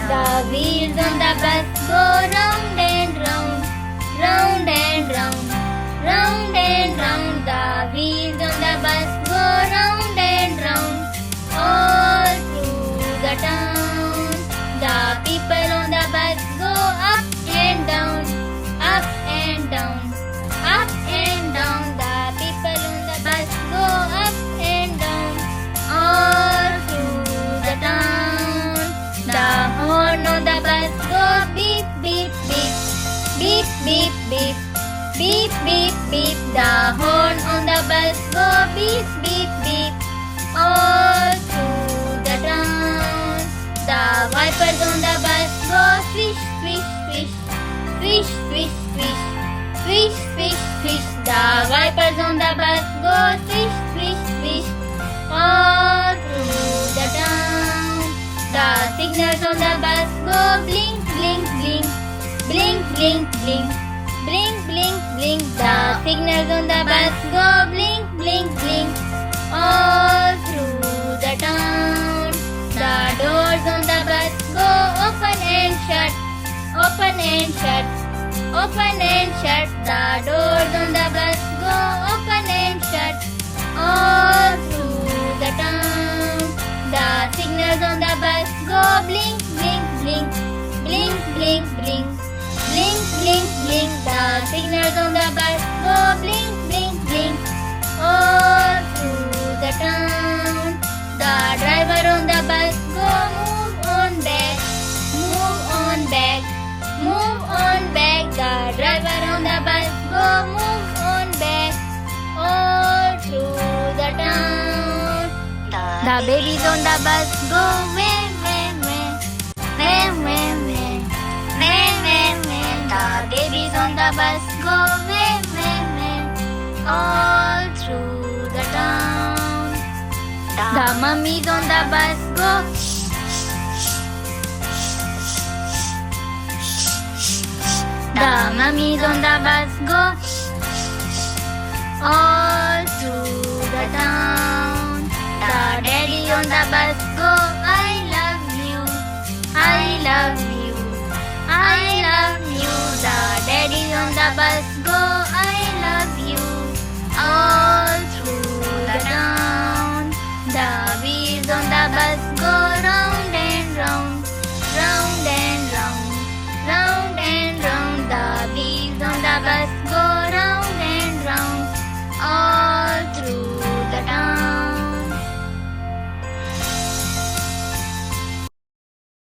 The wheels on the bus go round and round, round and round, round and round. The wheels on the bus go round and round, all through the town. The people on the bus go up and down, up and down, up and down. The people on the bus go up and down, all through the town. The horn on the bus go beep beep beep, beep beep beep, beep beep beep. The horn on the bus go beep beep beep, all through the town. The wipers on the bus go swish swish swish, swish swish swish, swish swish swish. The wipers on the bus go swish swish swish, all through the town. The signals on the bus go blink blink blink, blink blink blink, blink blink blink. The signals on the bus go blink blink blink, all through the town. The doors on the bus go open and shut, open and shut, open and shut. The doors on the bus go open and shut, all through the town. The signals on the bus go blink blink blink, blink blink blink, blink blink blink. The signals on the bus go blink blink blink, all through the town. The driver on the bus go move on back, move on back, move on back. The driver on the bus go move on back, all through the town. The babies on the bus go wah wah wah, wah wah wah, wah wah wah. The babies on the bus go wah wah wah, all through the town. The mummies on the bus go the mummies on the bus go all through the town. The daddy on the bus go